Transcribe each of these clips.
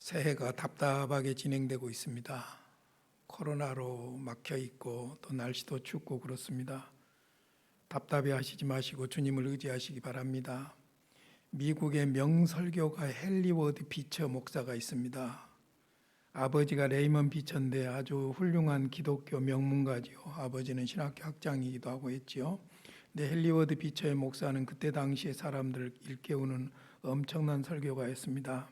새해가 답답하게 진행되고 있습니다. 코로나로 막혀 있고 또 날씨도 춥고 그렇습니다. 답답해 하시지 마시고 주님을 의지하시기 바랍니다. 미국의 명설교가 헨리 워드 비처 목사가 있습니다. 아버지가 레이먼 비처인데 아주 훌륭한 기독교 명문가지요. 아버지는 신학교 학장이기도 하고 했지요. 근데 헨리 워드 비처의 목사는 그때 당시에 사람들을 일깨우는 엄청난 설교가였습니다.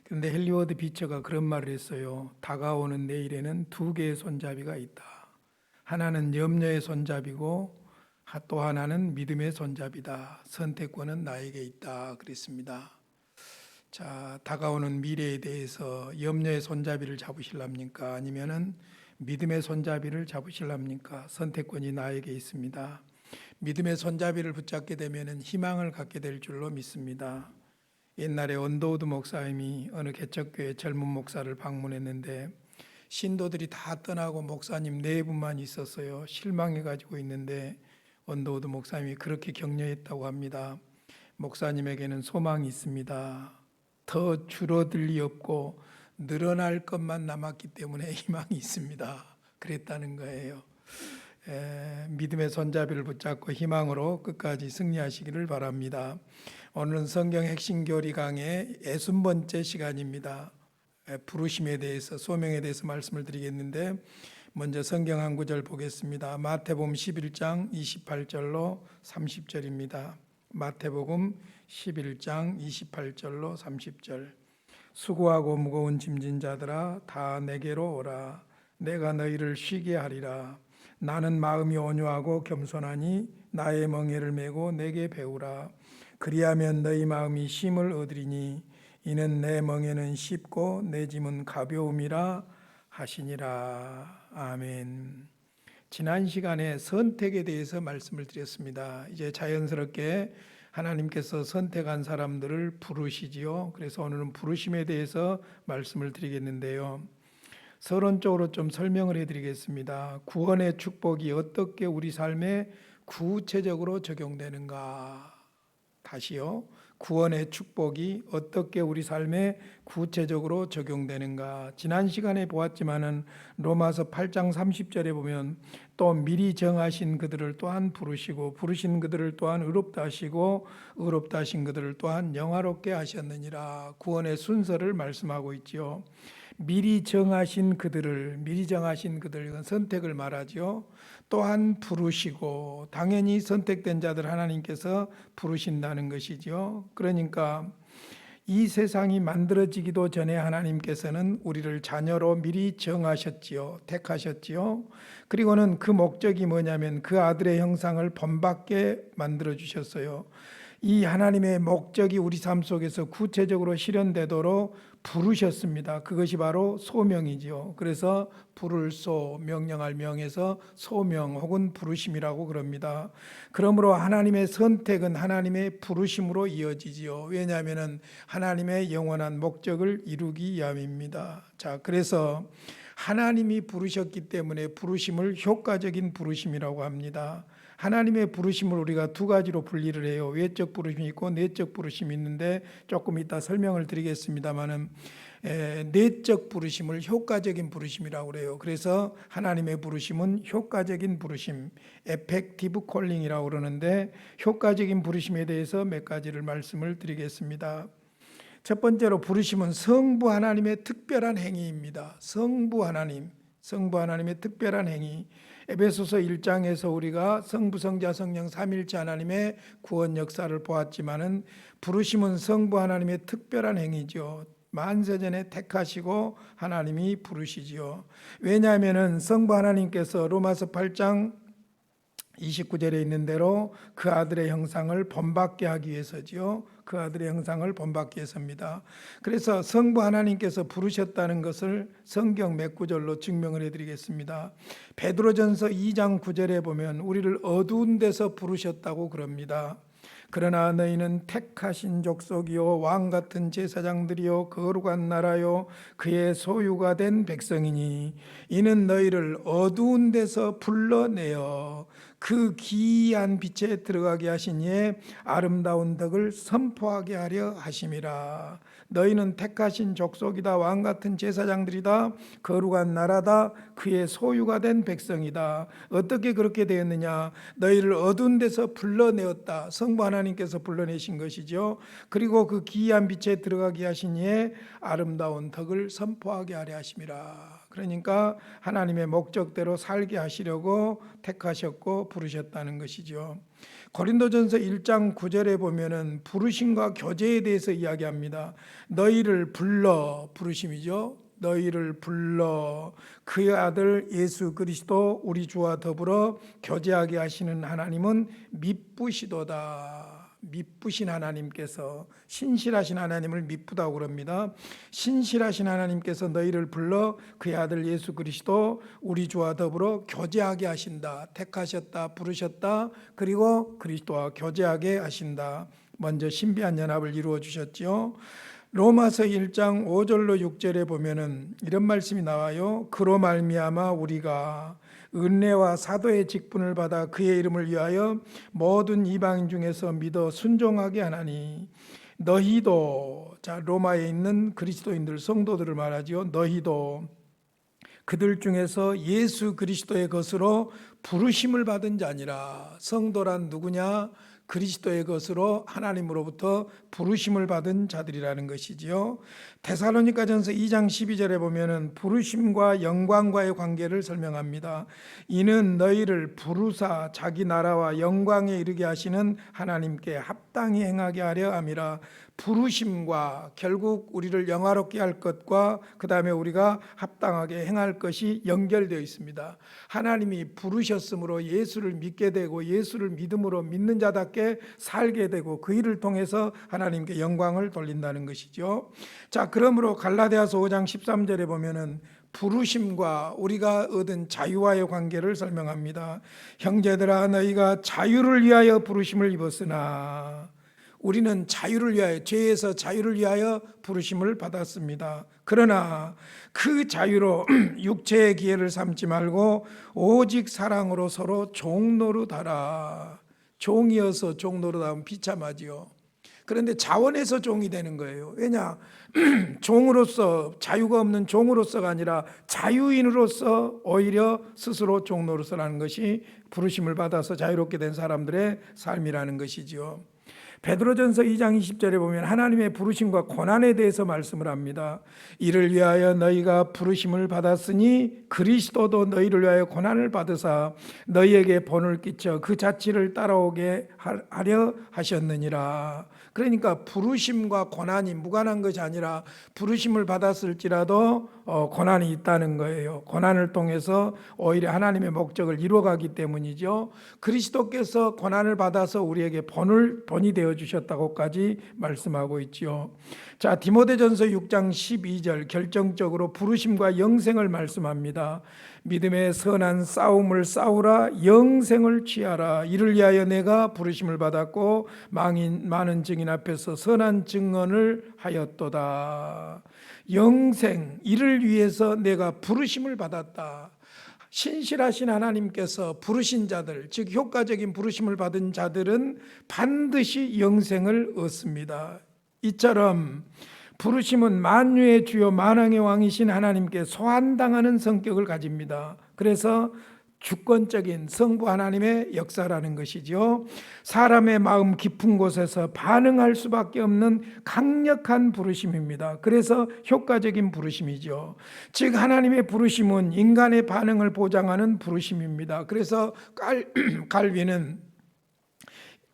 그런데 헨리 워드 비처가 그런 말을 했어요. 다가오는 내일에는 두 개의 손잡이가 있다. 하나는 염려의 손잡이고 또 하나는 믿음의 손잡이다. 선택권은 나에게 있다. 그랬습니다. 자, 다가오는 미래에 대해서 염려의 손잡이를 잡으실랍니까? 아니면은 믿음의 손잡이를 잡으실랍니까? 선택권이 나에게 있습니다. 믿음의 손잡이를 붙잡게 되면은 희망을 갖게 될 줄로 믿습니다. 옛날에 언더우드 목사님이 어느 개척교회 젊은 목사를 방문했는데 신도들이 다 떠나고 목사님 네 분만 있었어요. 실망해 가지고 있는데 언더우드 목사님이 그렇게 격려했다고 합니다. 목사님에게는 소망이 있습니다. 더 줄어들 리 없고 늘어날 것만 남았기 때문에 희망이 있습니다. 그랬다는 거예요. 믿음의 손잡이를 붙잡고 희망으로 끝까지 승리하시기를 바랍니다. 오늘은 성경 핵심 교리 강의 60번째 시간입니다. 부르심에 대해서, 소명에 대해서 말씀을 드리겠는데 먼저 성경 한 구절 보겠습니다. 마태복음 11장 28절로 30절입니다. 마태복음 11장 28절로 30절. 수고하고 무거운 짐진 자들아 다 내게로 오라. 내가 너희를 쉬게 하리라. 나는 마음이 온유하고 겸손하니 나의 멍에를 메고 내게 배우라. 그리하면 너희 마음이 쉼을 얻으리니 이는 내 멍에는 쉽고 내 짐은 가벼움이라 하시니라. 아멘. 지난 시간에 선택에 대해서 말씀을 드렸습니다. 이제 자연스럽게 하나님께서 선택한 사람들을 부르시지요. 그래서 오늘은 부르심에 대해서 말씀을 드리겠는데요. 서론적으로 좀 설명을 해드리겠습니다. 구원의 축복이 어떻게 우리 삶에 구체적으로 적용되는가. 다시요. 구원의 축복이 어떻게 우리 삶에 구체적으로 적용되는가. 지난 시간에 보았지만은 로마서 8장 30절에 보면 또 미리 정하신 그들을 또한 부르시고 부르신 그들을 또한 의롭다 하시고 의롭다 하신 그들을 또한 영화롭게 하셨느니라. 구원의 순서를 말씀하고 있지요. 미리 정하신 그들을, 이건 선택을 말하죠. 또한 부르시고, 당연히 선택된 자들 하나님께서 부르신다는 것이죠. 그러니까 이 세상이 만들어지기도 전에 하나님께서는 우리를 자녀로 미리 정하셨지요. 택하셨지요. 그리고는 그 목적이 뭐냐면 그 아들의 형상을 본받게 만들어 주셨어요. 이 하나님의 목적이 우리 삶 속에서 구체적으로 실현되도록 부르셨습니다. 그것이 바로 소명이지요. 그래서 부를 소, 명령할 명에서 소명 혹은 부르심이라고 그럽니다. 그러므로 하나님의 선택은 하나님의 부르심으로 이어지지요. 왜냐하면 하나님의 영원한 목적을 이루기 위함입니다. 자, 그래서 하나님이 부르셨기 때문에 부르심을 효과적인 부르심이라고 합니다. 하나님의 부르심을 우리가 두 가지로 분리를 해요. 외적 부르심이 있고 내적 부르심이 있는데 조금 이따 설명을 드리겠습니다만은 내적 부르심을 효과적인 부르심이라고 그래요. 그래서 하나님의 부르심은 효과적인 부르심, 에펙티브 콜링이라고 그러는데 효과적인 부르심에 대해서 몇 가지를 말씀을 드리겠습니다. 첫 번째로 부르심은 성부 하나님의 특별한 행위입니다. 성부 하나님의 특별한 행위. 에베소서 1장에서 우리가 성부, 성자, 성령 삼일체 하나님의 구원 역사를 보았지만은 부르심은 성부 하나님의 특별한 행위죠. 만세전에 택하시고 하나님이 부르시지요. 왜냐하면은 성부 하나님께서 로마서 8장 29절에 있는 대로 그 아들의 형상을 본받게 하기 위해서지요. 그 아들의 형상을 본받기 위해서입니다. 그래서 성부 하나님께서 부르셨다는 것을 성경 몇 구절로 증명을 해드리겠습니다. 베드로전서 2장 9절에 보면 우리를 어두운 데서 부르셨다고 그럽니다. 그러나 너희는 택하신 족속이요 왕 같은 제사장들이요 거룩한 나라요 그의 소유가 된 백성이니 이는 너희를 어두운 데서 불러내어 그 기이한 빛에 들어가게 하신 이의 아름다운 덕을 선포하게 하려 하심이라. 너희는 택하신 족속이다. 왕같은 제사장들이다. 거룩한 나라다. 그의 소유가 된 백성이다. 어떻게 그렇게 되었느냐? 너희를 어두운 데서 불러내었다. 성부 하나님께서 불러내신 것이죠. 그리고 그 기이한 빛에 들어가게 하신 이의 아름다운 덕을 선포하게 하려 하심이라. 그러니까 하나님의 목적대로 살게 하시려고 택하셨고 부르셨다는 것이죠. 고린도전서 1장 9절에 보면은 부르심과 교제에 대해서 이야기합니다. 너희를 불러, 부르심이죠. 너희를 불러 그의 아들 예수 그리스도 우리 주와 더불어 교제하게 하시는 하나님은 미쁘시도다. 미쁘신 하나님께서, 신실하신 하나님을 미쁘다고 그럽니다. 신실하신 하나님께서 너희를 불러 그의 아들 예수 그리스도 우리 주와 더불어 교제하게 하신다. 택하셨다, 부르셨다, 그리고 그리스도와 교제하게 하신다. 먼저 신비한 연합을 이루어 주셨지요. 로마서 1장 5절로 6절에 보면은 이런 말씀이 나와요. 그로 말미암아 우리가 은혜와 사도의 직분을 받아 그의 이름을 위하여 모든 이방인 중에서 믿어 순종하게 하나니 너희도, 자 로마에 있는 그리스도인들 성도들을 말하지요. 너희도 그들 중에서 예수 그리스도의 것으로 부르심을 받은 자니라. 성도란 누구냐? 그리스도의 것으로 하나님으로부터 부르심을 받은 자들이라는 것이지요. 데살로니가전서 2장 12절에 보면은 부르심과 영광과의 관계를 설명합니다. 이는 너희를 부르사 자기 나라와 영광에 이르게 하시는 하나님께 합당히 행하게 하려 함이라. 부르심과 결국 우리를 영화롭게 할 것과 그 다음에 우리가 합당하게 행할 것이 연결되어 있습니다. 하나님이 부르셨으므로 예수를 믿게 되고 예수를 믿음으로 믿는 자답게 살게 되고 그 일을 통해서 하나님께 영광을 돌린다는 것이죠. 자, 그러므로 갈라디아서 5장 13절에 보면은 부르심과 우리가 얻은 자유와의 관계를 설명합니다. 형제들아 너희가 자유를 위하여 부르심을 입었으나, 우리는 자유를 위하여, 죄에서 자유를 위하여 부르심을 받았습니다. 그러나 그 자유로 육체의 기회를 삼지 말고 오직 사랑으로 서로 종노릇하라. 종이어서 종노릇하면 비참하지요. 그런데 자원해서 종이 되는 거예요. 왜냐? 종으로서, 자유가 없는 종으로서가 아니라 자유인으로서 오히려 스스로 종노릇을 하는 것이 부르심을 받아서 자유롭게 된 사람들의 삶이라는 것이죠. 베드로전서 2장 20절에 보면 하나님의 부르심과 고난에 대해서 말씀을 합니다. 이를 위하여 너희가 부르심을 받았으니 그리스도도 너희를 위하여 고난을 받으사 너희에게 본을 끼쳐 그 자취를 따라오게 하려 하셨느니라. 그러니까 부르심과 고난이 무관한 것이 아니라 부르심을 받았을지라도 고난이 있다는 거예요. 고난을 통해서 오히려 하나님의 목적을 이루어가기 때문이죠. 그리스도께서 고난을 받아서 우리에게 본이 되어 주셨다고까지 말씀하고 있지요. 자, 디모데전서 6장 12절 결정적으로 부르심과 영생을 말씀합니다. 믿음의 선한 싸움을 싸우라. 영생을 취하라. 이를 위하여 내가 부르심을 받았고 많은 증인 앞에서 선한 증언을 하였도다. 영생, 이를 위해서 내가 부르심을 받았다. 신실하신 하나님께서 부르신 자들, 즉 효과적인 부르심을 받은 자들은 반드시 영생을 얻습니다. 이처럼 부르심은 만유의 주요 만왕의 왕이신 하나님께 소환당하는 성격을 가집니다. 그래서 주권적인 성부 하나님의 역사라는 것이죠. 사람의 마음 깊은 곳에서 반응할 수밖에 없는 강력한 부르심입니다. 그래서 효과적인 부르심이죠. 즉 하나님의 부르심은 인간의 반응을 보장하는 부르심입니다. 그래서 갈비는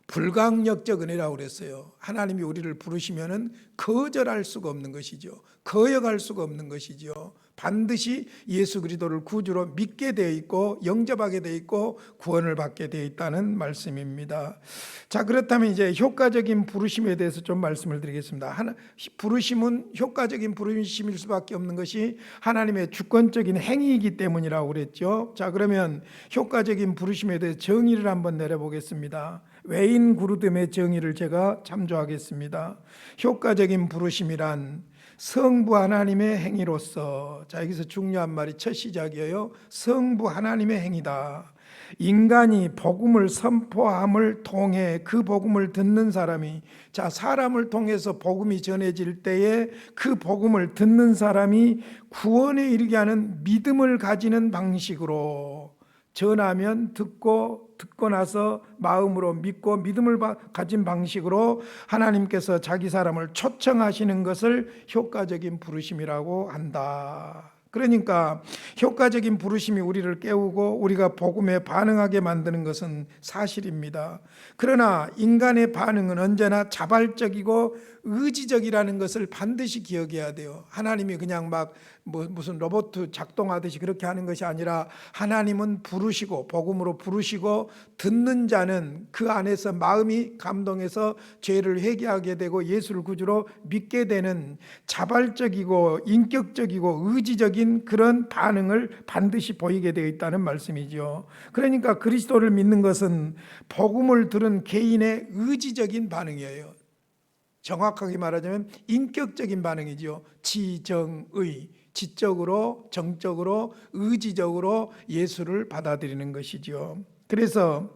불강력적 은혜라고 그랬어요. 하나님이 우리를 부르시면은 거절할 수가 없는 것이죠. 거역할 수가 없는 것이죠. 반드시 예수 그리스도를 구주로 믿게 되어 있고 영접하게 되어 있고 구원을 받게 되어 있다는 말씀입니다. 자, 그렇다면 이제 효과적인 부르심에 대해서 좀 말씀을 드리겠습니다. 부르심은 효과적인 부르심일 수밖에 없는 것이 하나님의 주권적인 행위이기 때문이라고 그랬죠. 자, 그러면 효과적인 부르심에 대해 정의를 한번 내려보겠습니다. 외인 구르됨의 정의를 제가 참조하겠습니다. 효과적인 부르심이란 성부 하나님의 행위로서, 자 여기서 중요한 말이 첫 시작이에요. 성부 하나님의 행위다. 인간이 복음을 선포함을 통해 그 복음을 듣는 사람이, 사람을 통해서 복음이 전해질 때에 그 복음을 듣는 사람이 구원에 이르게 하는 믿음을 가지는 방식으로 전하면 듣고 나서 마음으로 믿고 믿음을 가진 방식으로 하나님께서 자기 사람을 초청하시는 것을 효과적인 부르심이라고 한다. 그러니까 효과적인 부르심이 우리를 깨우고 우리가 복음에 반응하게 만드는 것은 사실입니다. 그러나 인간의 반응은 언제나 자발적이고 의지적이라는 것을 반드시 기억해야 돼요. 하나님이 그냥 막 무슨 로봇 작동하듯이 그렇게 하는 것이 아니라 하나님은 부르시고 복음으로 부르시고 듣는 자는 그 안에서 마음이 감동해서 죄를 회개하게 되고 예수를 구주로 믿게 되는 자발적이고 인격적이고 의지적인 그런 반응을 반드시 보이게 되어 있다는 말씀이죠. 그러니까 그리스도를 믿는 것은 복음을 들은 개인의 의지적인 반응이에요. 정확하게 말하자면 인격적인 반응이죠. 지정의, 지적으로, 정적으로, 의지적으로 예수를 받아들이는 것이죠. 그래서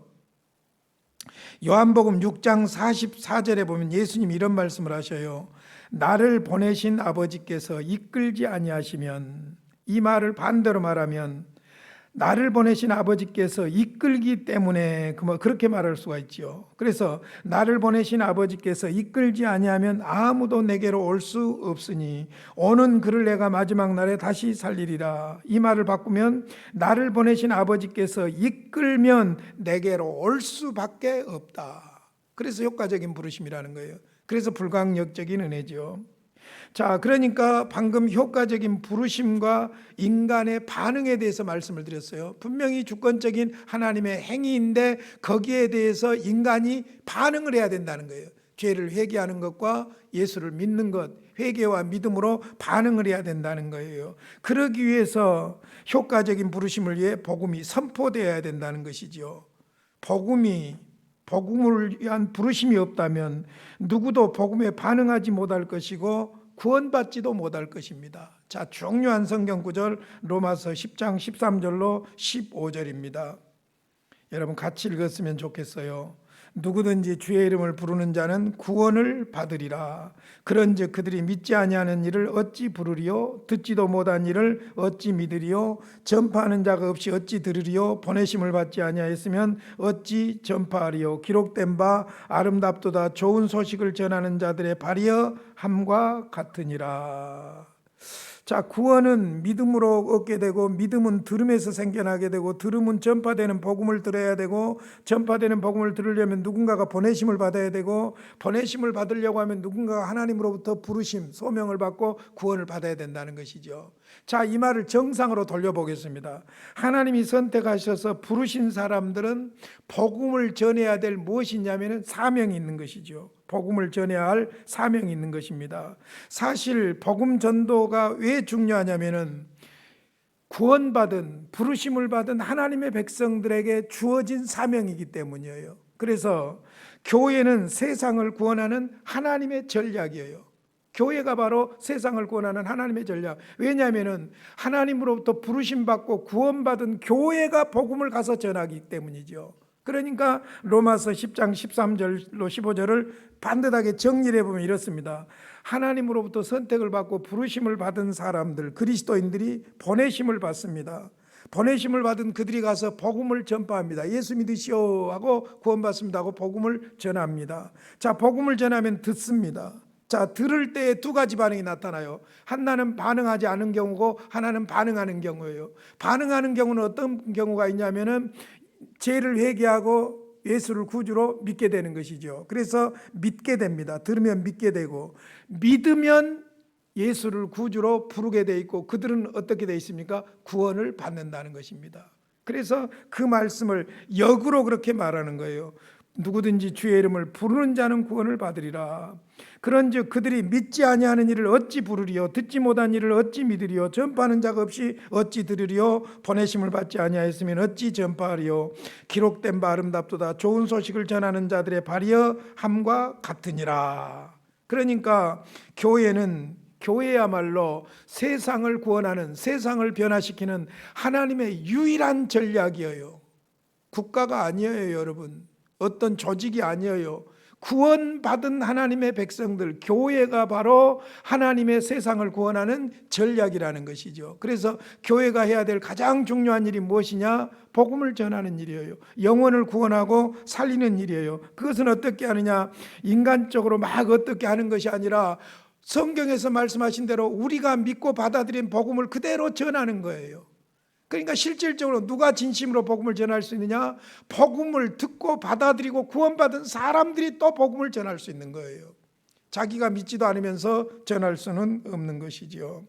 요한복음 6장 44절에 보면 예수님이 이런 말씀을 하셔요. 나를 보내신 아버지께서 이끌지 아니하시면, 이 말을 반대로 말하면 나를 보내신 아버지께서 이끌기 때문에 그렇게 말할 수가 있죠. 그래서 나를 보내신 아버지께서 이끌지 아니하면 아무도 내게로 올 수 없으니 오는 그를 내가 마지막 날에 다시 살리리라. 이 말을 바꾸면 나를 보내신 아버지께서 이끌면 내게로 올 수밖에 없다. 그래서 효과적인 부르심이라는 거예요. 그래서 불강력적인 은혜죠. 그러니까 방금 효과적인 부르심과 인간의 반응에 대해서 말씀을 드렸어요. 분명히 주권적인 하나님의 행위인데 거기에 대해서 인간이 반응을 해야 된다는 거예요. 죄를 회개하는 것과 예수를 믿는 것, 회개와 믿음으로 반응을 해야 된다는 거예요. 그러기 위해서 효과적인 부르심을 위해 복음이 선포되어야 된다는 것이죠. 복음을 위한 부르심이 없다면 누구도 복음에 반응하지 못할 것이고 구원받지도 못할 것입니다. 중요한 성경 구절 로마서 10장 13절로 15절입니다. 여러분 같이 읽었으면 좋겠어요. 누구든지 주의 이름을 부르는 자는 구원을 받으리라. 그런즉 그들이 믿지 아니하는 일을 어찌 부르리요? 듣지도 못한 일을 어찌 믿으리요? 전파하는 자가 없이 어찌 들으리요? 보내심을 받지 아니하였으면 어찌 전파하리요? 기록된 바 아름답도다 좋은 소식을 전하는 자들의 발이여 함과 같으니라. 구원은 믿음으로 얻게 되고 믿음은 들음에서 생겨나게 되고 들음은 전파되는 복음을 들어야 되고 전파되는 복음을 들으려면 누군가가 보내심을 받아야 되고 보내심을 받으려고 하면 누군가가 하나님으로부터 부르심, 소명을 받고 구원을 받아야 된다는 것이죠. 이 말을 정상으로 돌려보겠습니다. 하나님이 선택하셔서 부르신 사람들은 복음을 전해야 될 무엇이 있냐면 사명이 있는 것이죠. 복음을 전해야 할 사명이 있는 것입니다. 사실 복음 전도가 왜 중요하냐면은 구원받은 부르심을 받은 하나님의 백성들에게 주어진 사명이기 때문이에요. 그래서 교회는 세상을 구원하는 하나님의 전략이에요. 교회가 바로 세상을 구원하는 하나님의 전략. 왜냐하면 하나님으로부터 부르심 받고 구원받은 교회가 복음을 가서 전하기 때문이죠. 그러니까 로마서 10장 13절로 15절을 반듯하게 정리해 보면 이렇습니다. 하나님으로부터 선택을 받고 부르심을 받은 사람들, 그리스도인들이 보내심을 받습니다. 보내심을 받은 그들이 가서 복음을 전파합니다. 예수 믿으시오 하고 구원받습니다 하고 복음을 전합니다. 복음을 전하면 듣습니다. 들을 때에 두 가지 반응이 나타나요. 하나는 반응하지 않은 경우고 하나는 반응하는 경우예요. 반응하는 경우는 어떤 경우가 있냐면은 죄를 회개하고 예수를 구주로 믿게 되는 것이죠. 그래서 믿게 됩니다. 들으면 믿게 되고 믿으면 예수를 구주로 부르게 돼 있고 그들은 어떻게 돼 있습니까? 구원을 받는다는 것입니다. 그래서 그 말씀을 역으로 그렇게 말하는 거예요. 누구든지 주의 이름을 부르는 자는 구원을 받으리라. 그런즉 그들이 믿지 아니하는 일을 어찌 부르리요? 듣지 못한 일을 어찌 믿으리요? 전파하는 자가 없이 어찌 들으리요? 보내심을 받지 아니하였으면 어찌 전파하리요? 기록된 바 아름답도다 좋은 소식을 전하는 자들의 발이여 함과 같으니라. 그러니까 교회야말로 세상을 구원하는, 세상을 변화시키는 하나님의 유일한 전략이에요. 국가가 아니에요, 여러분. 어떤 조직이 아니에요. 구원받은 하나님의 백성들, 교회가 바로 하나님의 세상을 구원하는 전략이라는 것이죠. 그래서 교회가 해야 될 가장 중요한 일이 무엇이냐? 복음을 전하는 일이에요. 영혼을 구원하고 살리는 일이에요. 그것은 어떻게 하느냐? 인간적으로 막 어떻게 하는 것이 아니라 성경에서 말씀하신 대로 우리가 믿고 받아들인 복음을 그대로 전하는 거예요. 그러니까 실질적으로 누가 진심으로 복음을 전할 수 있느냐? 복음을 듣고 받아들이고 구원받은 사람들이 또 복음을 전할 수 있는 거예요. 자기가 믿지도 않으면서 전할 수는 없는 것이죠.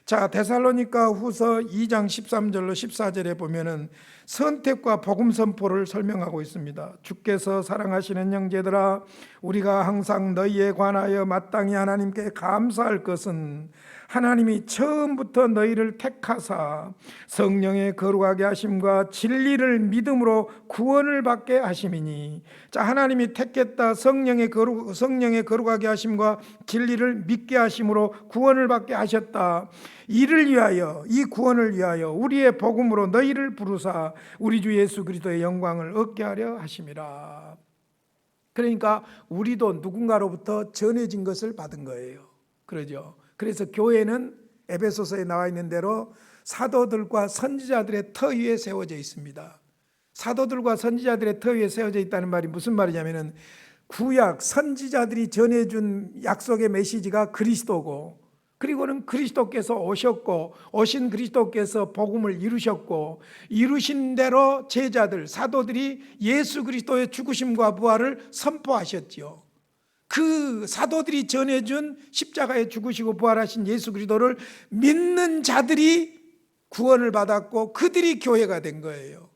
자, 데살로니가 후서 2장 13절로 14절에 보면은 선택과 복음 선포를 설명하고 있습니다. 주께서 사랑하시는 형제들아, 우리가 항상 너희에 관하여 마땅히 하나님께 감사할 것은 하나님이 처음부터 너희를 택하사 성령의 거룩하게 하심과 진리를 믿음으로 구원을 받게 하심이니. 자, 하나님이 택했다. 성령의 거룩하게 하심과 진리를 믿게 하심으로 구원을 받게 하셨다. 이를 위하여, 이 구원을 위하여 우리의 복음으로 너희를 부르사 우리 주 예수 그리스도의 영광을 얻게 하려 하심이라. 그러니까 우리도 누군가로부터 전해진 것을 받은 거예요. 그러죠. 그래서 교회는 에베소서에 나와 있는 대로 사도들과 선지자들의 터 위에 세워져 있습니다. 사도들과 선지자들의 터 위에 세워져 있다는 말이 무슨 말이냐면은 구약 선지자들이 전해준 약속의 메시지가 그리스도고, 그리고는 그리스도께서 오셨고, 오신 그리스도께서 복음을 이루셨고, 이루신 대로 제자들, 사도들이 예수 그리스도의 죽으심과 부활을 선포하셨지요. 그 사도들이 전해준 십자가에 죽으시고 부활하신 예수 그리스도를 믿는 자들이 구원을 받았고 그들이 교회가 된 거예요.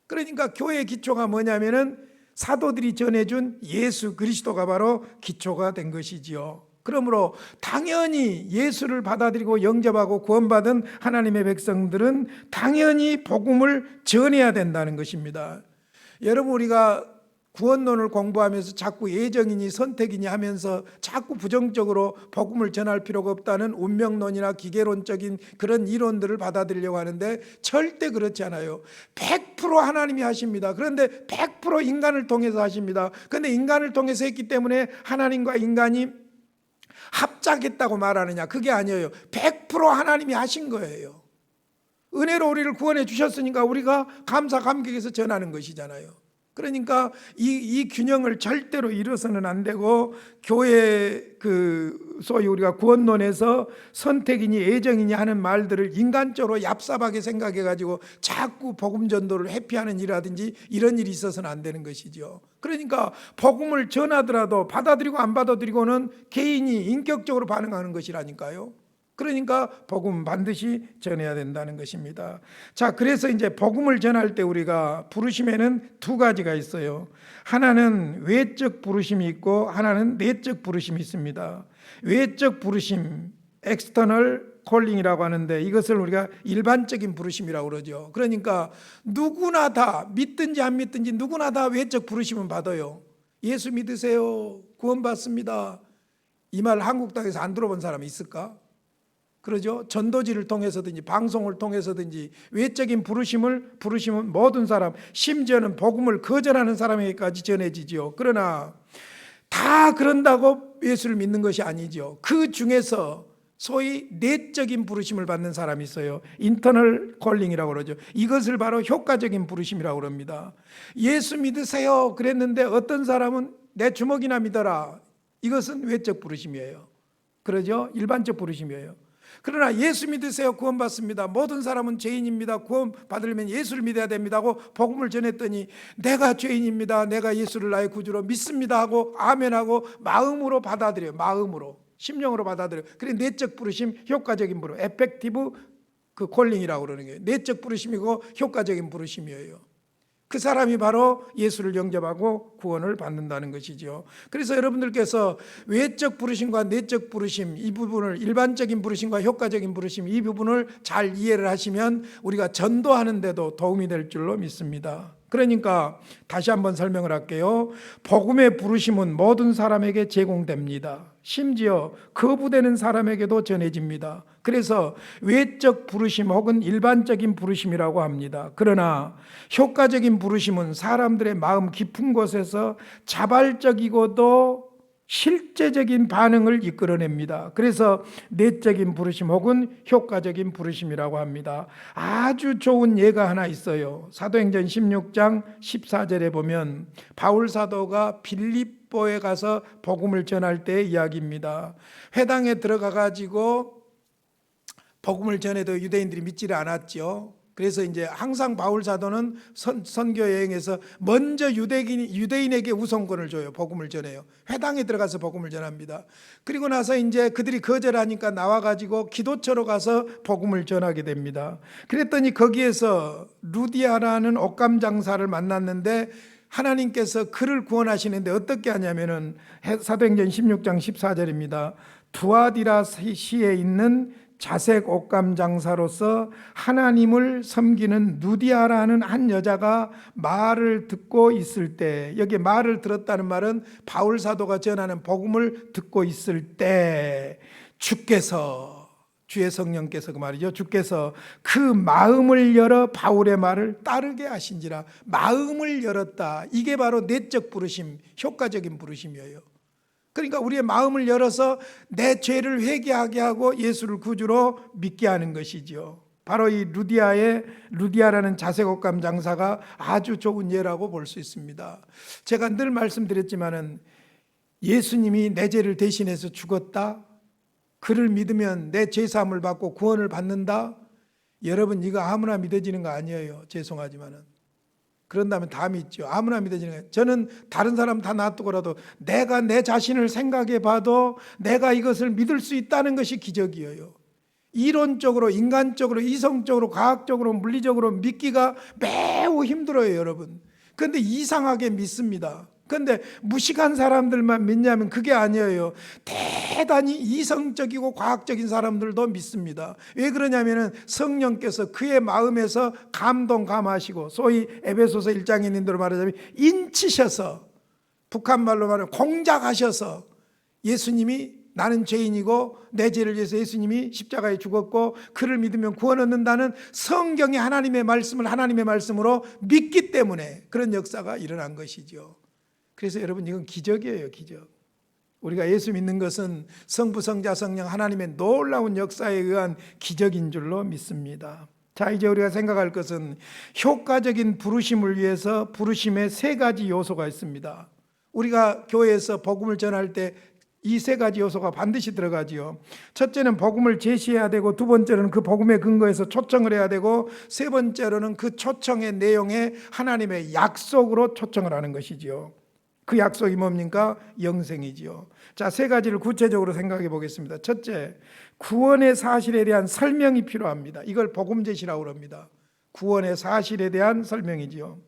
그러니까 교회의 기초가 뭐냐면은 사도들이 전해준 예수 그리스도가 바로 기초가 된 것이지요. 그러므로 당연히 예수를 받아들이고 영접하고 구원받은 하나님의 백성들은 당연히 복음을 전해야 된다는 것입니다. 여러분, 우리가 구원론을 공부하면서 자꾸 예정이니 선택이니 하면서 자꾸 부정적으로 복음을 전할 필요가 없다는 운명론이나 기계론적인 그런 이론들을 받아들이려고 하는데 절대 그렇지 않아요. 100% 하나님이 하십니다. 그런데 100% 인간을 통해서 하십니다. 그런데 인간을 통해서 했기 때문에 하나님과 인간이 합작했다고 말하느냐? 그게 아니에요. 100% 하나님이 하신 거예요. 은혜로 우리를 구원해 주셨으니까 우리가 감사 감격해서 전하는 것이잖아요. 그러니까 이 균형을 절대로 잃어서는 안 되고, 교회 소위 우리가 구원론에서 선택이니 예정이니 하는 말들을 인간적으로 얍삽하게 생각해 가지고 자꾸 복음 전도를 회피하는 일이라든지 이런 일이 있어서는 안 되는 것이죠. 그러니까 복음을 전하더라도 받아들이고 안 받아들이고는 개인이 인격적으로 반응하는 것이라니까요. 그러니까 복음 반드시 전해야 된다는 것입니다. 자, 그래서 이제 복음을 전할 때 우리가 부르심에는 두 가지가 있어요. 하나는 외적 부르심이 있고 하나는 내적 부르심이 있습니다. 외적 부르심, external calling이라고 하는데 이것을 우리가 일반적인 부르심이라고 그러죠. 그러니까 누구나 다 믿든지 안 믿든지 누구나 다 외적 부르심은 받아요. 예수 믿으세요, 구원받습니다. 이 말 한국 땅에서 안 들어본 사람이 있을까? 그러죠. 전도지를 통해서든지 방송을 통해서든지 외적인 부르심은 모든 사람, 심지어는 복음을 거절하는 사람에게까지 전해지죠. 그러나 다 그런다고 예수를 믿는 것이 아니죠. 그 중에서 소위 내적인 부르심을 받는 사람이 있어요. 인터널 콜링이라고 그러죠. 이것을 바로 효과적인 부르심이라고 합니다. 예수 믿으세요 그랬는데 어떤 사람은 내 주먹이나 믿어라. 이것은 외적 부르심이에요. 그러죠. 일반적 부르심이에요. 그러나 예수 믿으세요, 구원받습니다. 모든 사람은 죄인입니다. 구원 받으려면 예수를 믿어야 됩니다 하고 복음을 전했더니 내가 죄인입니다, 내가 예수를 나의 구주로 믿습니다 하고 아멘하고 마음으로 받아들여요. 마음으로, 심령으로 받아들여요. 그래 내적 부르심, 효과적인 부르심, 에펙티브 콜링이라고 그러는 거예요. 내적 부르심이고 효과적인 부르심이에요. 그 사람이 바로 예수를 영접하고 구원을 받는다는 것이죠. 그래서 여러분들께서 외적 부르심과 내적 부르심, 이 부분을, 일반적인 부르심과 효과적인 부르심, 이 부분을 잘 이해를 하시면 우리가 전도하는 데도 도움이 될 줄로 믿습니다. 그러니까 다시 한번 설명을 할게요. 복음의 부르심은 모든 사람에게 제공됩니다. 심지어 거부되는 사람에게도 전해집니다. 그래서 외적 부르심 혹은 일반적인 부르심이라고 합니다. 그러나 효과적인 부르심은 사람들의 마음 깊은 곳에서 자발적이고도 실제적인 반응을 이끌어냅니다. 그래서 내적인 부르심 혹은 효과적인 부르심이라고 합니다. 아주 좋은 예가 하나 있어요. 사도행전 16장 14절에 보면 바울 사도가 빌립보에 가서 복음을 전할 때의 이야기입니다. 회당에 들어가 가지고 복음을 전해도 유대인들이 믿지를 않았죠. 그래서 이제 항상 바울 사도는 선교 여행에서 먼저 유대인에게 우선권을 줘요. 복음을 전해요. 회당에 들어가서 복음을 전합니다. 그리고 나서 이제 그들이 거절하니까 나와가지고 기도처로 가서 복음을 전하게 됩니다. 그랬더니 거기에서 루디아라는 옷감 장사를 만났는데 하나님께서 그를 구원하시는데 어떻게 하냐면은 사도행전 16장 14절입니다. 두아디라 시에 있는 자색 옷감 장사로서 하나님을 섬기는 누디아라는 한 여자가 말을 듣고 있을 때, 여기 말을 들었다는 말은 바울 사도가 전하는 복음을 듣고 있을 때 주께서, 주의 성령께서 그 말이죠, 주께서 그 마음을 열어 바울의 말을 따르게 하신지라. 마음을 열었다. 이게 바로 내적 부르심, 효과적인 부르심이에요. 그러니까 우리의 마음을 열어서 내 죄를 회개하게 하고 예수를 구주로 믿게 하는 것이죠. 바로 이 루디아라는 자색옷감 장사가 아주 좋은 예라고 볼 수 있습니다. 제가 늘 말씀드렸지만은 예수님이 내 죄를 대신해서 죽었다, 그를 믿으면 내 죄 사함을 받고 구원을 받는다. 여러분, 이거 아무나 믿어지는 거 아니에요. 죄송하지만은. 그런다면 다 믿죠. 아무나 믿어지는 거예요. 저는 다른 사람 다 놔두고라도 내가 내 자신을 생각해 봐도 내가 이것을 믿을 수 있다는 것이 기적이에요. 이론적으로, 인간적으로, 이성적으로, 과학적으로, 물리적으로 믿기가 매우 힘들어요, 여러분. 그런데 이상하게 믿습니다. 그런데 무식한 사람들만 믿냐면 그게 아니에요. 대단히 이성적이고 과학적인 사람들도 믿습니다. 왜 그러냐면 성령께서 그의 마음에서 감동감하시고, 소위 에베소서 1장에 있는 대로 말하자면 인치셔서, 북한 말로 말하면 공작하셔서, 예수님이 나는 죄인이고 내 죄를 위해서 예수님이 십자가에 죽었고 그를 믿으면 구원 얻는다는 성경의 하나님의 말씀을 하나님의 말씀으로 믿기 때문에 그런 역사가 일어난 것이죠. 그래서 여러분, 이건 기적이에요, 기적. 우리가 예수 믿는 것은 성부, 성자, 성령 하나님의 놀라운 역사에 의한 기적인 줄로 믿습니다. 자, 이제 우리가 생각할 것은 효과적인 부르심을 위해서 부르심에 세 가지 요소가 있습니다. 우리가 교회에서 복음을 전할 때 이 세 가지 요소가 반드시 들어가지요. 첫째는 복음을 제시해야 되고, 두 번째로는 그 복음에 근거해서 초청을 해야 되고, 세 번째로는 그 초청의 내용에 하나님의 약속으로 초청을 하는 것이지요. 그 약속이 뭡니까? 영생이지요. 자, 세 가지를 구체적으로 생각해 보겠습니다. 첫째, 구원의 사실에 대한 설명이 필요합니다. 이걸 복음 제시라고 합니다. 구원의 사실에 대한 설명이지요.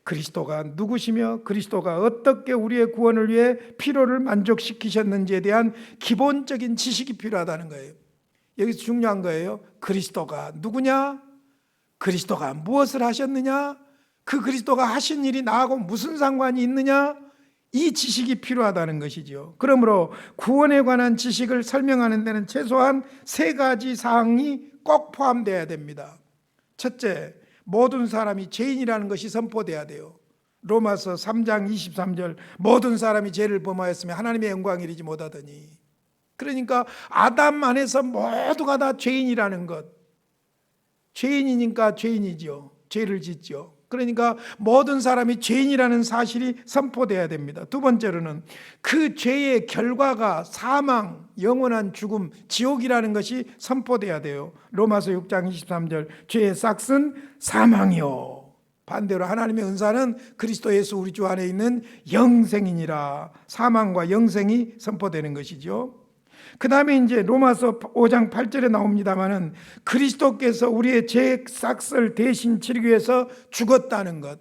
그리스도가 누구시며 그리스도가 어떻게 우리의 구원을 위해 필요를 만족시키셨는지에 대한 기본적인 지식이 필요하다는 거예요. 여기서 중요한 거예요. 그리스도가 누구냐? 그리스도가 무엇을 하셨느냐? 그 그리스도가 하신 일이 나하고 무슨 상관이 있느냐? 이 지식이 필요하다는 것이죠. 그러므로 구원에 관한 지식을 설명하는 데는 최소한 세 가지 사항이 꼭 포함되어야 됩니다. 첫째, 모든 사람이 죄인이라는 것이 선포돼야 돼요. 로마서 3장 23절, 모든 사람이 죄를 범하였으며 하나님의 영광을 이루지 못하더니. 그러니까 아담 안에서 모두가 다 죄인이라는 것. 죄인이니까 죄인이죠. 죄를 짓죠. 그러니까 모든 사람이 죄인이라는 사실이 선포돼야 됩니다. 두 번째로는 그 죄의 결과가 사망, 영원한 죽음, 지옥이라는 것이 선포돼야 돼요. 로마서 6장 23절, 죄의 싹은 사망이요, 반대로 하나님의 은사는 그리스도 예수 우리 주 안에 있는 영생이니라. 사망과 영생이 선포되는 것이죠. 그 다음에 이제 로마서 5장 8절에 나옵니다마는 그리스도께서 우리의 죄 싹을 대신 치르기 위해서 죽었다는 것.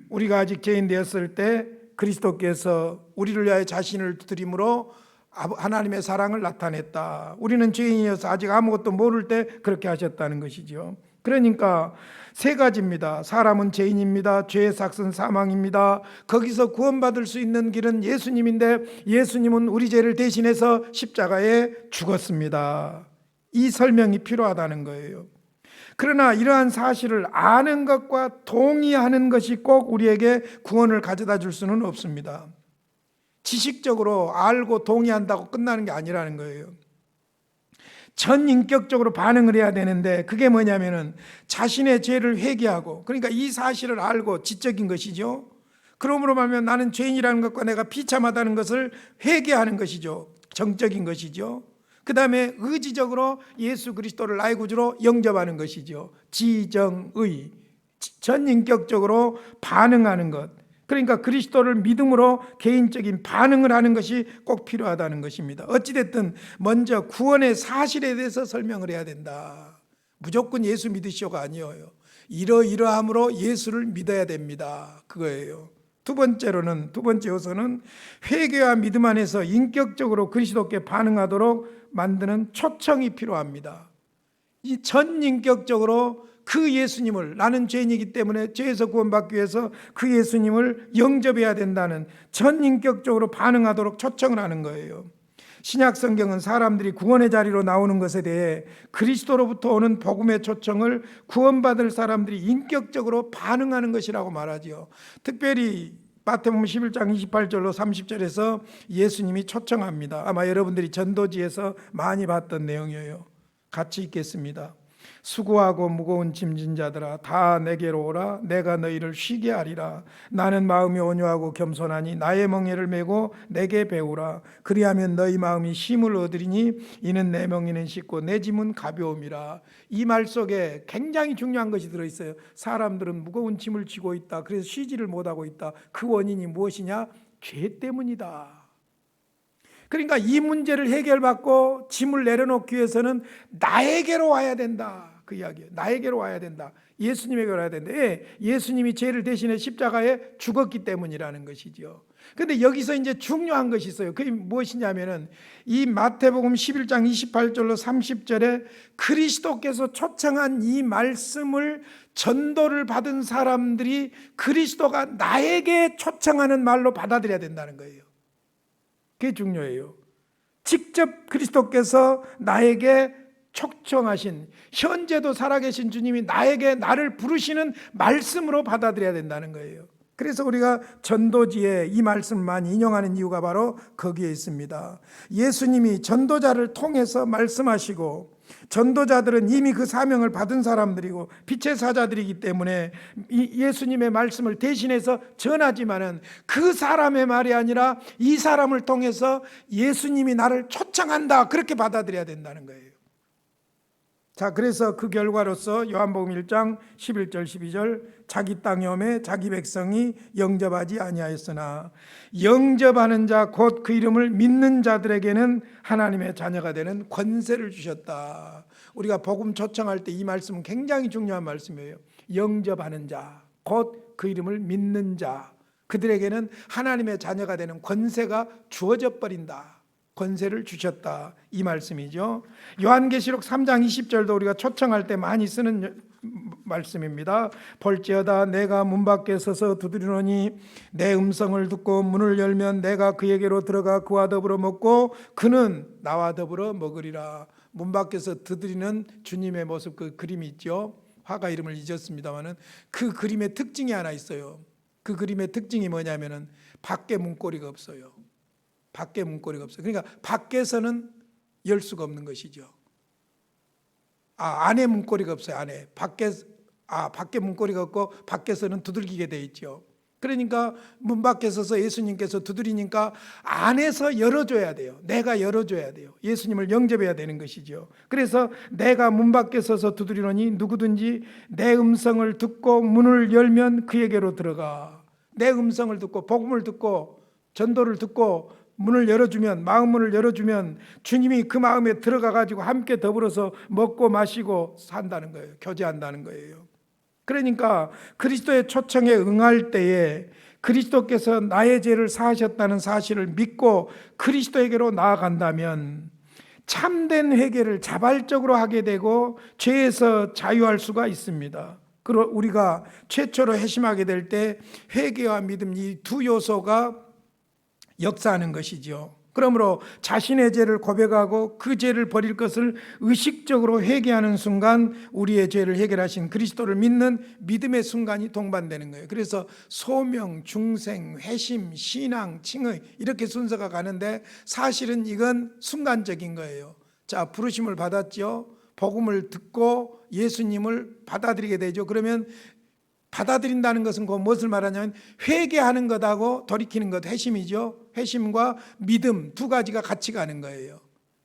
우리가 아직 죄인 되었을 때 그리스도께서 우리를 위하여 자신을 드림으로 하나님의 사랑을 나타냈다. 우리는 죄인이어서 아직 아무것도 모를 때 그렇게 하셨다는 것이죠. 그러니까 세 가지입니다. 사람은 죄인입니다. 죄의 삭은 사망입니다. 거기서 구원받을 수 있는 길은 예수님인데 예수님은 우리 죄를 대신해서 십자가에 죽었습니다. 이 설명이 필요하다는 거예요. 그러나 이러한 사실을 아는 것과 동의하는 것이 꼭 우리에게 구원을 가져다 줄 수는 없습니다. 지식적으로 알고 동의한다고 끝나는 게 아니라는 거예요. 전인격적으로 반응을 해야 되는데, 그게 뭐냐면은 자신의 죄를 회개하고, 그러니까 이 사실을 알고, 지적인 것이죠. 그러므로 말하면 나는 죄인이라는 것과 내가 비참하다는 것을 회개하는 것이죠. 정적인 것이죠. 그 다음에 의지적으로 예수 그리스도를 나의 구주로 영접하는 것이죠. 지정의, 전인격적으로 반응하는 것. 그러니까 그리스도를 믿음으로 개인적인 반응을 하는 것이 꼭 필요하다는 것입니다. 어찌됐든 먼저 구원의 사실에 대해서 설명을 해야 된다. 무조건 예수 믿으시오가 아니에요. 이러이러함으로 예수를 믿어야 됩니다. 그거예요. 두 번째 요소는 회개와 믿음 안에서 인격적으로 그리스도께 반응하도록 만드는 초청이 필요합니다. 이 전인격적으로 그 예수님을, 나는 죄인이기 때문에 죄에서 구원받기 위해서 그 예수님을 영접해야 된다는 전인격적으로 반응하도록 초청을 하는 거예요. 신약 성경은 사람들이 구원의 자리로 나오는 것에 대해 그리스도로부터 오는 복음의 초청을 구원받을 사람들이 인격적으로 반응하는 것이라고 말하지요. 특별히 마태복음 11장 28절로 30절에서 예수님이 초청합니다. 아마 여러분들이 전도지에서 많이 봤던 내용이에요. 같이 읽겠습니다. 수고하고 무거운 짐진 자들아 다 내게로 오라. 내가 너희를 쉬게 하리라. 나는 마음이 온유하고 겸손하니 나의 멍에를 메고 내게 배우라. 그리하면 너희 마음이 쉼을 얻으리니 이는 내 멍에는 쉽고 내 짐은 가벼움이라. 이 말 속에 굉장히 중요한 것이 들어있어요. 사람들은 무거운 짐을 지고 있다. 그래서 쉬지를 못하고 있다. 그 원인이 무엇이냐? 죄 때문이다. 그러니까 이 문제를 해결받고 짐을 내려놓기 위해서는 나에게로 와야 된다. 그 이야기예요. 나에게로 와야 된다. 예수님에게로 와야 된다. 예수님이 죄를 대신해 십자가에 죽었기 때문이라는 것이죠. 그런데 여기서 이제 중요한 것이 있어요. 그게 무엇이냐면은 이 마태복음 11장 28절로 30절에 그리스도께서 초청한 이 말씀을 전도를 받은 사람들이 그리스도가 나에게 초청하는 말로 받아들여야 된다는 거예요. 그게 중요해요. 직접 그리스도께서 나에게 초청하신, 현재도 살아계신 주님이 나를 부르시는 말씀으로 받아들여야 된다는 거예요. 그래서 우리가 전도지에 이 말씀을 많이 인용하는 이유가 바로 거기에 있습니다. 예수님이 전도자를 통해서 말씀하시고, 전도자들은 이미 그 사명을 받은 사람들이고 빛의 사자들이기 때문에 예수님의 말씀을 대신해서 전하지만은 그 사람의 말이 아니라 이 사람을 통해서 예수님이 나를 초청한다, 그렇게 받아들여야 된다는 거예요. 자, 그래서 그 결과로서 요한복음 1장 11절 12절 자기 땅에 오매 자기 백성이 영접하지 아니하였으나 영접하는 자 곧 그 이름을 믿는 자들에게는 하나님의 자녀가 되는 권세를 주셨다. 우리가 복음 초청할 때 이 말씀은 굉장히 중요한 말씀이에요. 영접하는 자 곧 그 이름을 믿는 자, 그들에게는 하나님의 자녀가 되는 권세가 주어져 버린다. 권세를 주셨다, 이 말씀이죠. 요한계시록 3장 20절도 우리가 초청할 때 많이 쓰는 말씀입니다. 볼지어다 내가 문 밖에 서서 두드리노니 내 음성을 듣고 문을 열면 내가 그에게로 들어가 그와 더불어 먹고 그는 나와 더불어 먹으리라. 문 밖에서 두드리는 주님의 모습, 그 그림이 있죠. 화가 이름을 잊었습니다마는 그 그림의 특징이 하나 있어요. 그 그림의 특징이 뭐냐면은 밖에 문고리가 없어요. 밖에 문고리가 없어요. 그러니까 밖에서는 열 수가 없는 것이죠. 안에 문고리가 없어요. 안에. 밖에 문고리가 없고 밖에서는 두들기게 돼 있죠. 그러니까 문 밖에 서서 예수님께서 두드리니까 안에서 열어줘야 돼요. 내가 열어줘야 돼요. 예수님을 영접해야 되는 것이죠. 그래서 내가 문 밖에 서서 두드리노니 누구든지 내 음성을 듣고 문을 열면 그에게로 들어가. 내 음성을 듣고 복음을 듣고 전도를 듣고 문을 열어주면, 마음 문을 열어주면 주님이 그 마음에 들어가 가지고 함께 더불어서 먹고 마시고 산다는 거예요. 교제한다는 거예요. 그러니까 그리스도의 초청에 응할 때에 그리스도께서 나의 죄를 사하셨다는 사실을 믿고 그리스도에게로 나아간다면 참된 회개를 자발적으로 하게 되고 죄에서 자유할 수가 있습니다. 그리고 우리가 최초로 회심하게 될 때 회개와 믿음, 이 두 요소가 역사하는 것이죠. 그러므로 자신의 죄를 고백하고 그 죄를 버릴 것을 의식적으로 회개하는 순간 우리의 죄를 해결하신 그리스도를 믿는 믿음의 순간이 동반되는 거예요. 그래서 소명, 중생, 회심, 신앙, 칭의 이렇게 순서가 가는데 사실은 이건 순간적인 거예요. 자, 부르심을 받았죠. 복음을 듣고 예수님을 받아들이게 되죠. 그러면 받아들인다는 것은 그 무엇을 말하냐면 회개하는 것하고 돌이키는 것, 회심이죠. 회심과 믿음 두 가지가 같이 가는 거예요.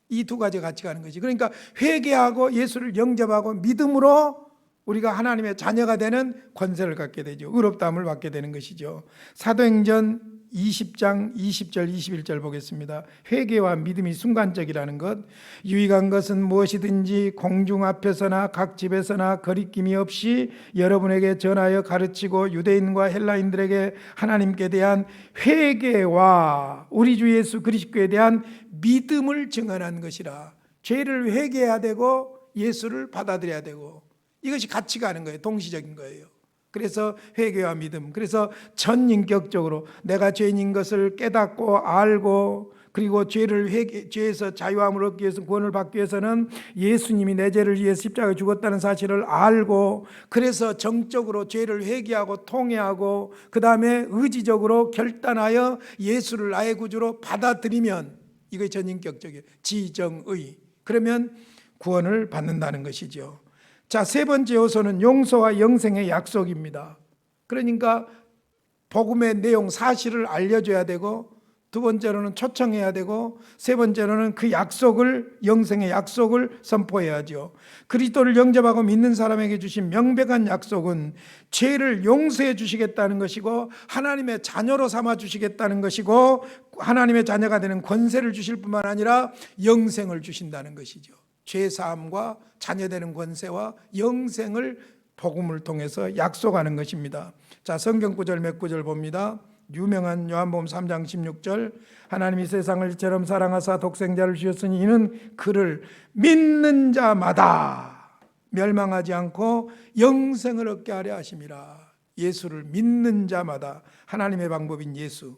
이 두 가지가 같이 가는 거지. 그러니까 회개하고 예수를 영접하고 믿음으로 우리가 하나님의 자녀가 되는 권세를 갖게 되죠. 의롭다함을 받게 되는 것이죠. 사도행전 20장 20절 21절 보겠습니다. 회개와 믿음이 순간적이라는 것. 유익한 것은 무엇이든지 공중 앞에서나 각 집에서나 거리낌이 없이 여러분에게 전하여 가르치고 유대인과 헬라인들에게 하나님께 대한 회개와 우리 주 예수 그리스도에 대한 믿음을 증언한 것이라. 죄를 회개해야 되고 예수를 받아들여야 되고 이것이 같이 가는 거예요. 동시적인 거예요. 그래서 회개와 믿음, 그래서 전인격적으로 내가 죄인인 것을 깨닫고 알고 그리고 죄에서 자유함을 얻기 위해서 구원을 받기 위해서는 예수님이 내 죄를 위해 십자가에 죽었다는 사실을 알고 그래서 정적으로 죄를 회개하고 통회하고 그 다음에 의지적으로 결단하여 예수를 나의 구주로 받아들이면 이게 전인격적이에요. 지정의. 그러면 구원을 받는다는 것이죠. 자, 세 번째 요소는 용서와 영생의 약속입니다. 그러니까 복음의 내용 사실을 알려줘야 되고 두 번째로는 초청해야 되고 세 번째로는 그 약속을 영생의 약속을 선포해야죠. 그리스도를 영접하고 믿는 사람에게 주신 명백한 약속은 죄를 용서해 주시겠다는 것이고 하나님의 자녀로 삼아 주시겠다는 것이고 하나님의 자녀가 되는 권세를 주실 뿐만 아니라 영생을 주신다는 것이죠. 죄사함과 자녀되는 권세와 영생을 복음을 통해서 약속하는 것입니다. 자, 성경 구절 몇 구절 봅니다. 유명한 요한복음 3장 16절 하나님이 세상을 이처럼 사랑하사 독생자를 주셨으니 이는 그를 믿는 자마다 멸망하지 않고 영생을 얻게 하려 하심이라. 예수를 믿는 자마다 하나님의 방법인 예수.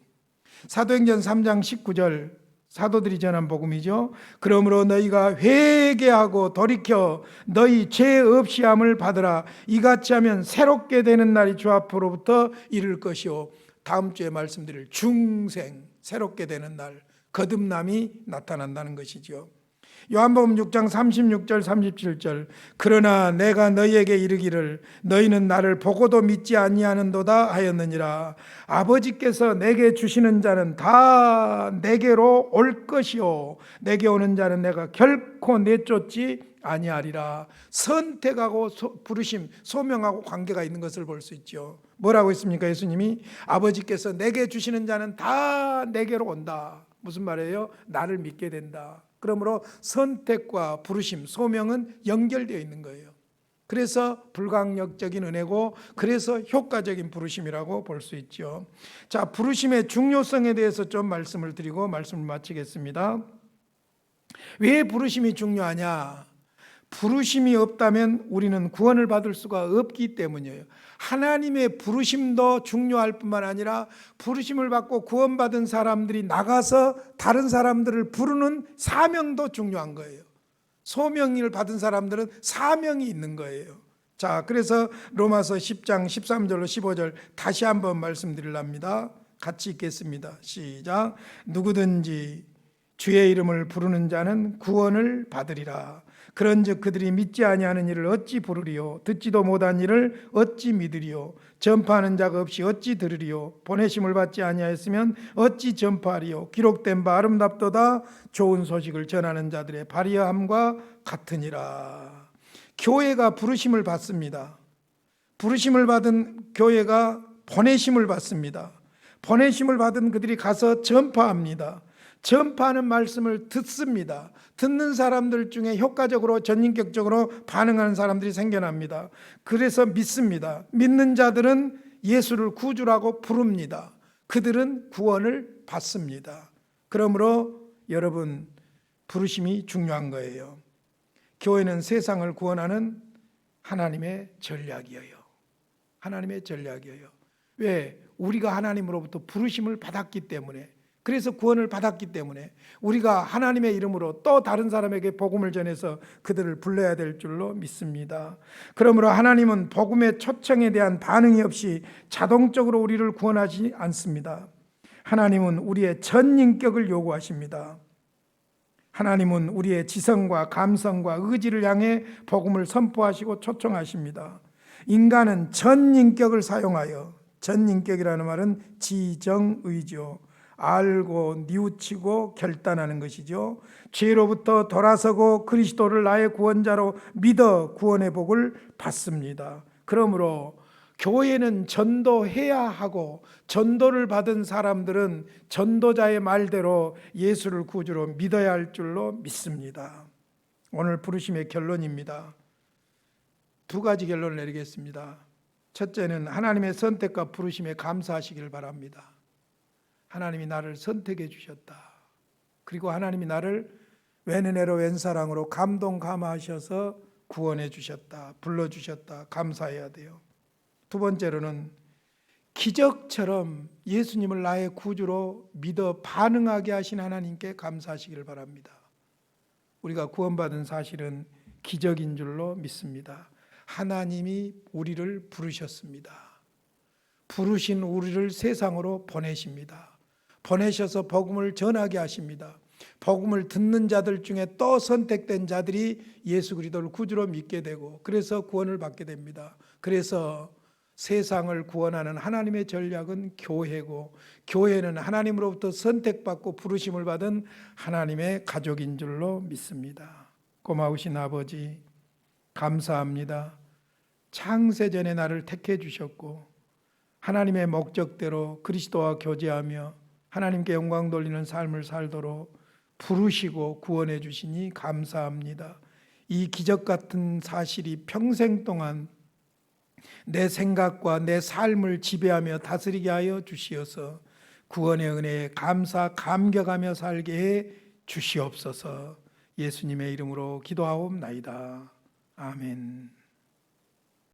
사도행전 3장 19절 사도들이 전한 복음이죠. 그러므로 너희가 회개하고 돌이켜 너희 죄 없이 함을 받으라. 이같이 하면 새롭게 되는 날이 주 앞으로부터 이를 것이요. 다음 주에 말씀드릴 중생, 새롭게 되는 날, 거듭남이 나타난다는 것이죠. 요한복음 6장 36절 37절 그러나 내가 너희에게 이르기를 너희는 나를 보고도 믿지 아니하는도다 하였느니라. 아버지께서 내게 주시는 자는 다 내게로 올 것이요 내게 오는 자는 내가 결코 내쫓지 아니하리라. 선택하고 부르심, 소명하고 관계가 있는 것을 볼 수 있죠. 뭐라고 했습니까? 예수님이 아버지께서 내게 주시는 자는 다 내게로 온다. 무슨 말이에요? 나를 믿게 된다. 그러므로 선택과 부르심, 소명은 연결되어 있는 거예요. 그래서 불강력적인 은혜고 그래서 효과적인 부르심이라고 볼 수 있죠. 자, 부르심의 중요성에 대해서 좀 말씀을 드리고 말씀을 마치겠습니다. 왜 부르심이 중요하냐? 부르심이 없다면 우리는 구원을 받을 수가 없기 때문이에요. 하나님의 부르심도 중요할 뿐만 아니라 부르심을 받고 구원받은 사람들이 나가서 다른 사람들을 부르는 사명도 중요한 거예요. 소명을 받은 사람들은 사명이 있는 거예요. 자, 그래서 로마서 10장 13절로 15절 다시 한번 말씀드리랍니다. 같이 읽겠습니다. 시작. 누구든지 주의 이름을 부르는 자는 구원을 받으리라. 그런즉 그들이 믿지 아니하는 일을 어찌 부르리요? 듣지도 못한 일을 어찌 믿으리요? 전파하는 자가 없이 어찌 들으리요? 보내심을 받지 아니하였으면 어찌 전파하리요? 기록된 바 아름답도다 좋은 소식을 전하는 자들의 발휘함과 같으니라. 교회가 부르심을 받습니다. 부르심을 받은 교회가 보내심을 받습니다. 보내심을 받은 그들이 가서 전파합니다. 전파하는 말씀을 듣습니다. 듣는 사람들 중에 효과적으로 전인격적으로 반응하는 사람들이 생겨납니다. 그래서 믿습니다. 믿는 자들은 예수를 구주라고 부릅니다. 그들은 구원을 받습니다. 그러므로 여러분, 부르심이 중요한 거예요. 교회는 세상을 구원하는 하나님의 전략이에요. 하나님의 전략이에요. 왜? 우리가 하나님으로부터 부르심을 받았기 때문에 그래서 구원을 받았기 때문에 우리가 하나님의 이름으로 또 다른 사람에게 복음을 전해서 그들을 불러야 될 줄로 믿습니다. 그러므로 하나님은 복음의 초청에 대한 반응이 없이 자동적으로 우리를 구원하지 않습니다. 하나님은 우리의 전 인격을 요구하십니다. 하나님은 우리의 지성과 감성과 의지를 향해 복음을 선포하시고 초청하십니다. 인간은 전 인격을 사용하여, 전 인격이라는 말은 지정의죠. 알고 뉘우치고 결단하는 것이죠. 죄로부터 돌아서고 그리스도를 나의 구원자로 믿어 구원의 복을 받습니다. 그러므로 교회는 전도해야 하고, 전도를 받은 사람들은 전도자의 말대로 예수를 구주로 믿어야 할 줄로 믿습니다. 오늘 부르심의 결론입니다. 두 가지 결론을 내리겠습니다. 첫째는 하나님의 선택과 부르심에 감사하시길 바랍니다. 하나님이 나를 선택해 주셨다. 그리고 하나님이 나를 웬 은혜로 웬 사랑으로 감동 감화하셔서 구원해 주셨다. 불러주셨다. 감사해야 돼요. 두 번째로는 기적처럼 예수님을 나의 구주로 믿어 반응하게 하신 하나님께 감사하시기를 바랍니다. 우리가 구원받은 사실은 기적인 줄로 믿습니다. 하나님이 우리를 부르셨습니다. 부르신 우리를 세상으로 보내십니다. 보내셔서 복음을 전하게 하십니다. 복음을 듣는 자들 중에 또 선택된 자들이 예수 그리스도를 구주로 믿게 되고, 그래서 구원을 받게 됩니다. 그래서 세상을 구원하는 하나님의 전략은 교회고, 교회는 하나님으로부터 선택받고 부르심을 받은 하나님의 가족인 줄로 믿습니다. 고마우신 아버지, 감사합니다. 창세전에 나를 택해 주셨고 하나님의 목적대로 그리스도와 교제하며 하나님께 영광 돌리는 삶을 살도록 부르시고 구원해 주시니 감사합니다. 이 기적 같은 사실이 평생 동안 내 생각과 내 삶을 지배하며 다스리게 하여 주시어서 구원의 은혜에 감격하며 살게 해 주시옵소서. 예수님의 이름으로 기도하옵나이다. 아멘.